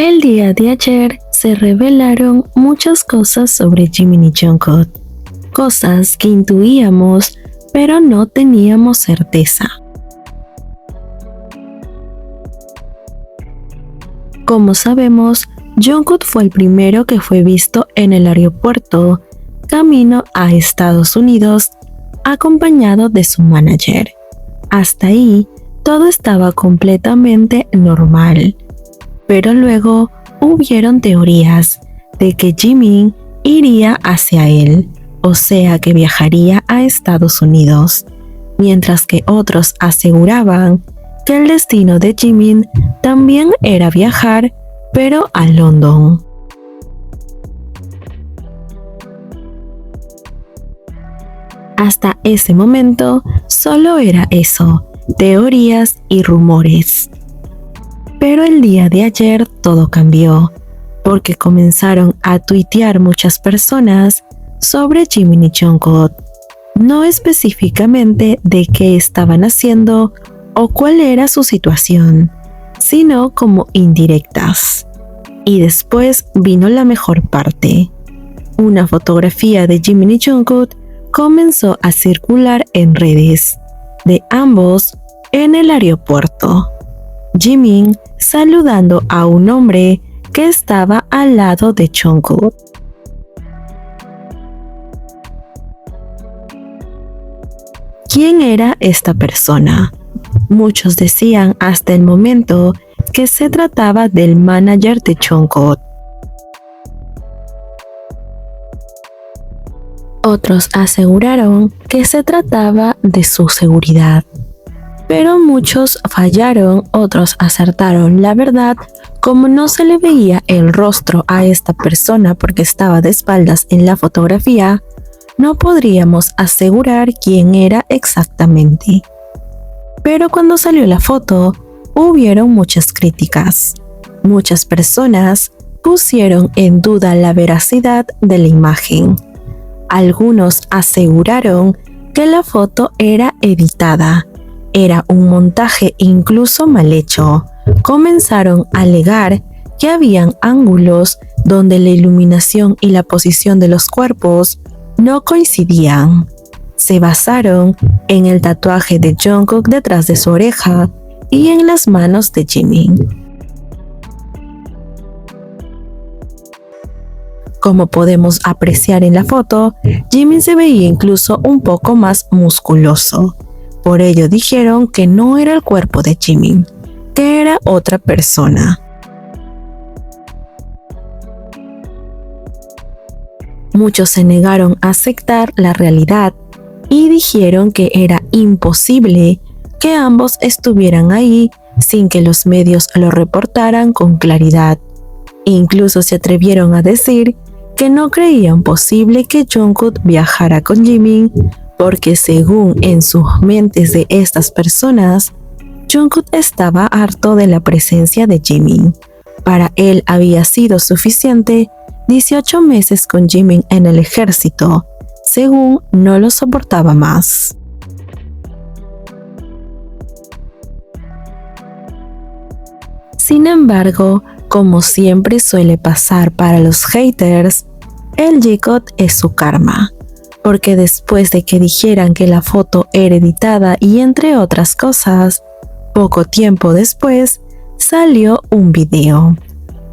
El día de ayer se revelaron muchas cosas sobre Jimin y Jungkook, cosas que intuíamos pero no teníamos certeza. Como sabemos, Jungkook fue el primero que fue visto en el aeropuerto, camino a Estados Unidos, acompañado de su manager. Hasta ahí, todo estaba completamente normal. Pero luego hubieron teorías de que Jimin iría hacia él, o sea que viajaría a Estados Unidos, mientras que otros aseguraban que el destino de Jimin también era viajar, pero a London. Hasta ese momento solo era eso, teorías y rumores. Pero el día de ayer todo cambió, porque comenzaron a tuitear muchas personas sobre Jimin y Jungkook, no específicamente de qué estaban haciendo o cuál era su situación, sino como indirectas. Y después vino la mejor parte. Una fotografía de Jimin y Jungkook comenzó a circular en redes, de ambos en el aeropuerto. Jimin saludando a un hombre que estaba al lado de Jungkook. ¿Quién era esta persona? Muchos decían hasta el momento que se trataba del manager de Jungkook. Otros aseguraron que se trataba de su seguridad. Pero muchos fallaron, otros acertaron. La verdad, como no se le veía el rostro a esta persona porque estaba de espaldas en la fotografía, no podríamos asegurar quién era exactamente. Pero cuando salió la foto, hubieron muchas críticas. Muchas personas pusieron en duda la veracidad de la imagen. Algunos aseguraron que la foto era editada. Era un montaje incluso mal hecho. Comenzaron a alegar que habían ángulos donde la iluminación y la posición de los cuerpos no coincidían. Se basaron en el tatuaje de Jungkook detrás de su oreja y en las manos de Jimin. Como podemos apreciar en la foto, Jimin se veía incluso un poco más musculoso. Por ello dijeron que no era el cuerpo de Jimin, que era otra persona. Muchos se negaron a aceptar la realidad y dijeron que era imposible que ambos estuvieran ahí sin que los medios lo reportaran con claridad. Incluso se atrevieron a decir que no creían posible que Jungkook viajara con Jimin, porque según en sus mentes de estas personas, Jungkook estaba harto de la presencia de Jimin. Para él había sido suficiente 18 meses con Jimin en el ejército, según no lo soportaba más. Sin embargo, como siempre suele pasar para los haters, el J-Cut es su karma. Porque después de que dijeran que la foto era editada y entre otras cosas, poco tiempo después salió un video.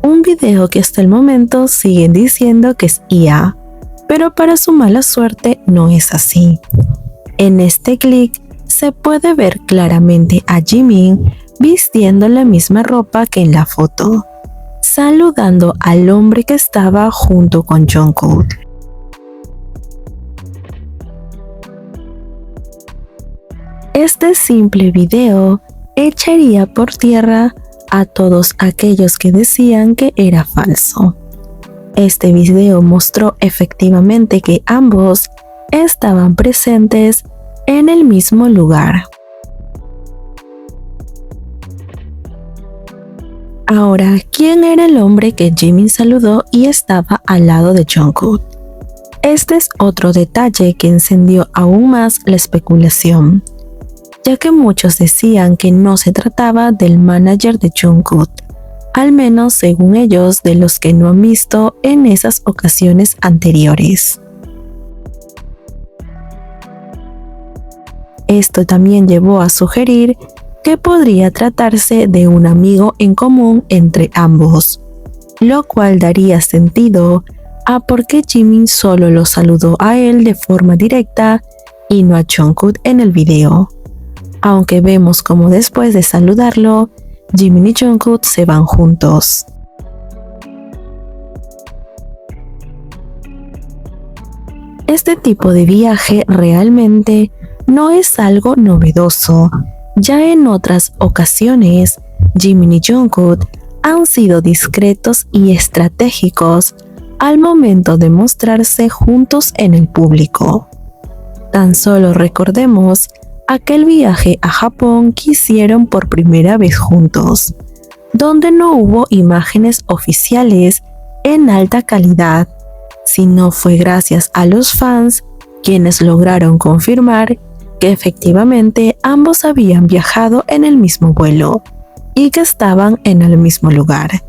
Un video que hasta el momento siguen diciendo que es IA, pero para su mala suerte no es así. En este clic se puede ver claramente a Jimin vistiendo la misma ropa que en la foto, saludando al hombre que estaba junto con Jungkook. Este simple video echaría por tierra a todos aquellos que decían que era falso. Este video mostró efectivamente que ambos estaban presentes en el mismo lugar. Ahora, ¿quién era el hombre que Jimin saludó y estaba al lado de Jungkook? Este es otro detalle que encendió aún más la especulación, ya que muchos decían que no se trataba del manager de Jungkook, al menos según ellos, de los que no han visto en esas ocasiones anteriores. Esto también llevó a sugerir que podría tratarse de un amigo en común entre ambos, lo cual daría sentido a por qué Jimin solo lo saludó a él de forma directa y no a Jungkook en el video, aunque vemos como después de saludarlo, Jimin y Jungkook se van juntos. Este tipo de viaje realmente no es algo novedoso. Ya en otras ocasiones, Jimin y Jungkook han sido discretos y estratégicos al momento de mostrarse juntos en el público. Tan solo recordemos aquel viaje a Japón que hicieron por primera vez juntos, donde no hubo imágenes oficiales en alta calidad, sino fue gracias a los fans quienes lograron confirmar que efectivamente ambos habían viajado en el mismo vuelo y que estaban en el mismo lugar.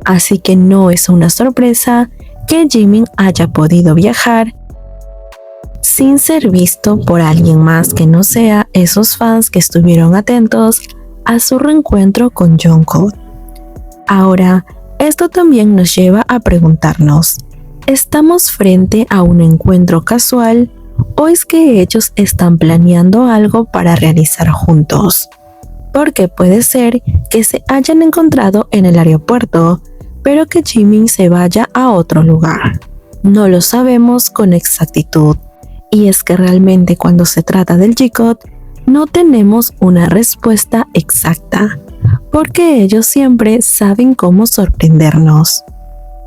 Así que no es una sorpresa que Jimin haya podido viajar sin ser visto por alguien más que no sea esos fans que estuvieron atentos a su reencuentro con Jungkook. Ahora, esto también nos lleva a preguntarnos, ¿estamos frente a un encuentro casual o es que ellos están planeando algo para realizar juntos? Porque puede ser que se hayan encontrado en el aeropuerto, pero que Jimin se vaya a otro lugar. No lo sabemos con exactitud, y es que realmente cuando se trata del G-Code, no tenemos una respuesta exacta, porque ellos siempre saben cómo sorprendernos.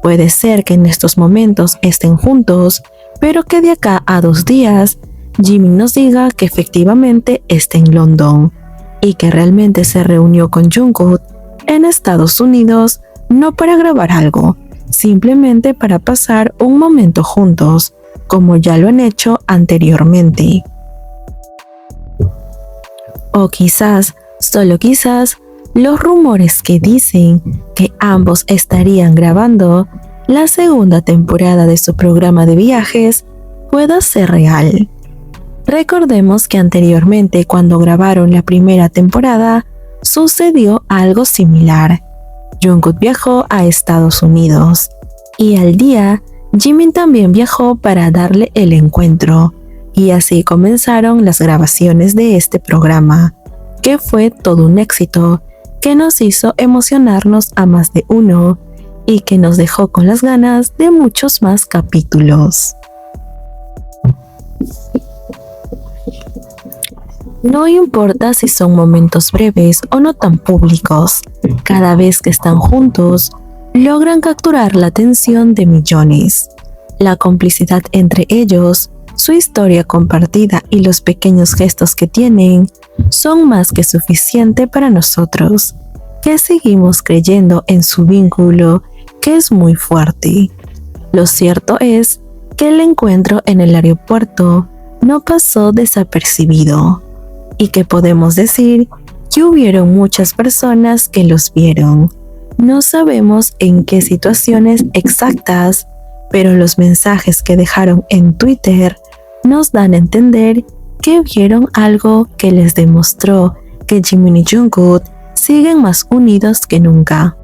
Puede ser que en estos momentos estén juntos, pero que de acá a 2 días, Jimin nos diga que efectivamente está en London, y que realmente se reunió con Jungkook en Estados Unidos, no para grabar algo, simplemente para pasar un momento juntos, como ya lo han hecho anteriormente. O quizás, solo quizás, los rumores que dicen que ambos estarían grabando la segunda temporada de su programa de viajes pueda ser real. Recordemos que anteriormente, cuando grabaron la primera temporada, sucedió algo similar. Jungkook viajó a Estados Unidos y al día Jimin también viajó para darle el encuentro, y así comenzaron las grabaciones de este programa, que fue todo un éxito, que nos hizo emocionarnos a más de uno y que nos dejó con las ganas de muchos más capítulos. No importa si son momentos breves o no tan públicos, cada vez que están juntos, logran capturar la atención de millones. La complicidad entre ellos, su historia compartida y los pequeños gestos que tienen son más que suficiente para nosotros, que seguimos creyendo en su vínculo, que es muy fuerte. Lo cierto es que el encuentro en el aeropuerto no pasó desapercibido, y que podemos decir que hubieron muchas personas que los vieron. No sabemos en qué situaciones exactas, pero los mensajes que dejaron en Twitter nos dan a entender que vieron algo que les demostró que Jimin y Jungkook siguen más unidos que nunca.